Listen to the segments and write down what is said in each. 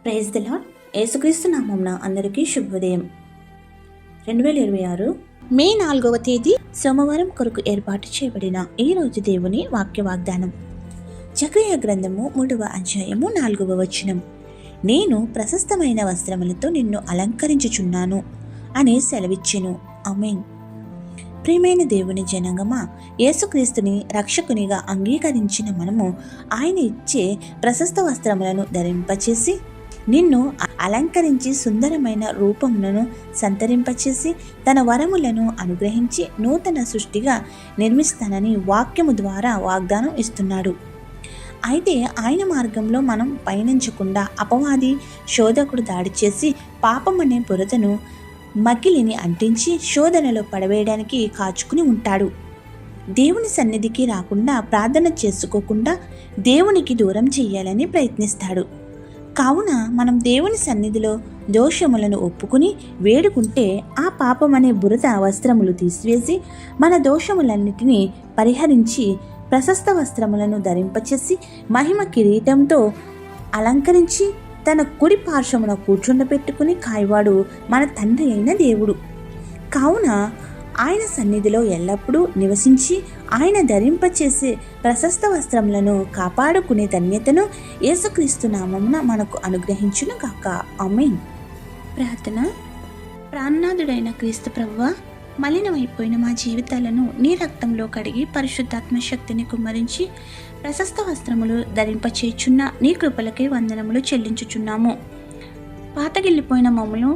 Praise the lord. యేసుక్రీస్తు నామమున అందరికీ శుభోదయం. 2026 మే 4వ తేదీ సోమవారం కొరకు ఏర్పాటు చేయబడిన ఈ రోజు దేవుని వాక్య వాగ్దానం. జకర్యా గ్రంథము 3వ అధ్యాయము 4వ వచనం. నేను ప్రశస్తమైన వస్త్రములతో నిన్ను అలంకరించుచున్నాను అని సెలవిచ్చెను. ఆమేన్. ప్రియమైన దేవుని జనాంగమా, యేసుక్రీస్తుని రక్షకునిగా అంగీకరించిన మనము ఆయన ఇచ్చే ప్రశస్త వస్త్రములను ధరింపచేసి నిన్ను అలంకరించి సుందరమైన రూపములను సంతరింపచేసి తన వరములను అనుగ్రహించి నూతన సృష్టిగా నిర్మిస్తానని వాక్యము ద్వారా వాగ్దానం ఇస్తున్నాడు. అయితే ఆయన మార్గంలో మనం పయనించకుండా అపవాది శోధకుడు దాడి చేసి పాపమనే బురదను మకిలిని అంటించి శోధనలో పడవేయడానికి కాచుకుని ఉంటాడు. దేవుని సన్నిధికి రాకుండా ప్రార్థన చేసుకోకుండా దేవునికి దూరం చేయాలని ప్రయత్నిస్తాడు. కావున మనం దేవుని సన్నిధిలో దోషములను ఒప్పుకుని వేడుకుంటే ఆ పాపమనే బురద వస్త్రములు తీసివేసి మన దోషములన్నిటినీ పరిహరించి ప్రశస్త వస్త్రములను ధరింపచేసి మహిమ కిరీటంతో అలంకరించి తన కుడి పార్శ్వమున కూర్చుండబెట్టుకుని కాయవాడు మన తండ్రి అయిన దేవుడు. కావున ఆయన సన్నిధిలో ఎల్లప్పుడూ నివసించి ఆయన ధరింపచేసే ప్రశస్త వస్త్రములను కాపాడుకునే ధన్యతను యేసుక్రీస్తు నామమున మనకు అనుగ్రహించును గాక. ఆమేన్. ప్రార్థన. ప్రాణనాథుడైన క్రీస్తు ప్రభువా, మలినమైపోయిన మా జీవితాలను నీ రక్తంలో కడిగి పరిశుద్ధాత్మ శక్తిని కుమ్మరించి ప్రశస్త వస్త్రములు ధరింపచేయుచున్న నీ కృపలకే వందనములు చెల్లించుచున్నాము. పాతగిల్లిపోయిన మమ్మును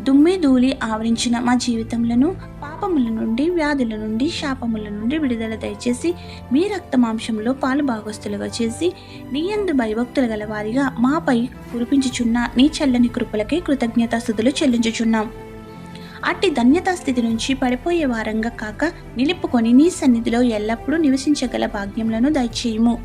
దుమ్మి ధూళి ఆవరించిన మా జీవితములను పాపముల నుండి, వ్యాధుల నుండి, శాపముల నుండి విడుదల దయచేసి మీ రక్త మాంసంలో పాలు భాగస్తులుగా చేసి నీ యందు భయభక్తులు గల వారిగా మాపై కురిపించుచున్న నీ చల్లని కృపలకే కృతజ్ఞతాస్తుతులు చెల్లించుచున్నాం. అట్టి ధన్యతాస్థితి నుంచి పడిపోయే వారంగా కాక నిలుపుకొని నీ సన్నిధిలో ఎల్లప్పుడూ నివసించగల భాగ్యములను దయచేయుము.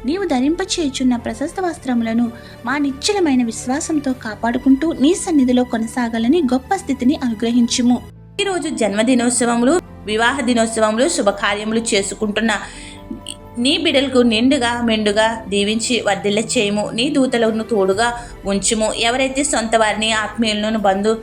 నీవు ధరింపచేయుచున్న ప్రశస్త వస్త్రములను మా నిశ్చలమైన విశ్వాసంతో కాపాడుకుంటూ నీ సన్నిధిలో కొనసాగాలని గొప్ప స్థితిని అనుగ్రహించుము. ఈరోజు జన్మదినోత్సవములు, వివాహ దినోత్సవములు, శుభకార్యములు చేసుకుంటున్న నీ బిడ్డలకు నిండుగా మెండుగా దీవించి వర్ధిల్ల చేయము. నీ దూతలను తోడుగా ఉంచుము. ఎవరైతే సొంత వారిని, ఆత్మీయులను, బంధు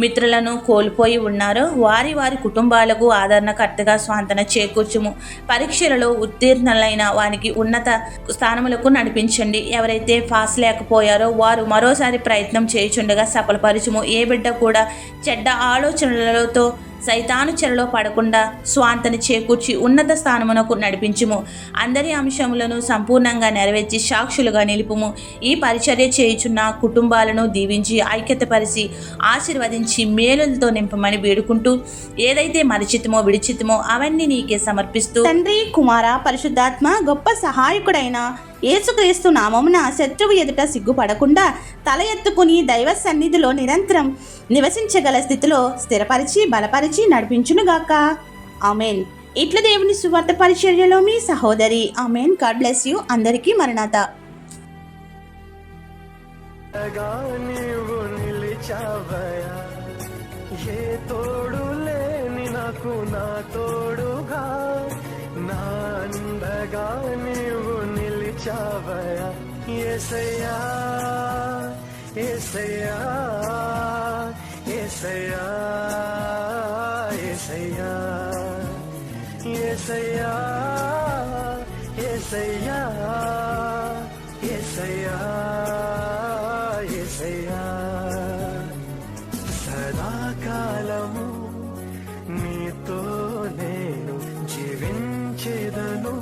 మిత్రులను కోల్పోయి ఉన్నారో వారి వారి కుటుంబాలకు ఆదరణకర్తగా స్వాంతన చేకూర్చుము. పరీక్షలలో ఉత్తీర్ణులైన వారికి ఉన్నత స్థానములకు నడిపించండి. ఎవరైతే పాస్ లేకపోయారో వారు మరోసారి ప్రయత్నం చేయుచుండగా సఫలపరచుము. ఏ బిడ్డ కూడా చెడ్డ ఆలోచనలతో సైతాను చెరలో పడకుండా స్వాంతని చేకూర్చి ఉన్నత స్థానమునకు నడిపించుము. అందరి అంశములను సంపూర్ణంగా నెరవేర్చి సాక్షులుగా నిలుపుము. ఈ పరిచర్య చేయుచున్న కుటుంబాలను దీవించి ఐక్యతపరిచి ఆశీర్వదించి మేలులతో నింపమని వేడుకుంటూ ఏదైతే మరిచితమో విడిచితమో అవన్నీ నీకే సమర్పిస్తూ తండ్రి, కుమార, పరిశుద్ధాత్మ గొప్ప సహాయకుడైన యేసుక్రీస్తు నామమున శత్రువు ఎదుట సిగ్గుపడకుండా తల ఎత్తుకుని దైవ సన్నిధిలో నిరంతరం నివసించగల స్థితిలో స్థిరపరిచి బలపరిచి నడిపించునుగాక. ఆమెన్. ఇట్ల దేవుని సువార్త పరిచర్యలో మీ సహోదరి. ఆమెన్. God bless you. అందరికీ మరణాత. చావయా యేసయ్యా యేసయ్యా యేసయ్యా యేసయ్యా యేసయ్యా యేసయ్యా యేసయ్యా యేసయ్యా సదాకాలము నీతో నేను జీవించేదను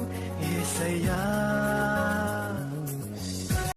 యేసయ్యా.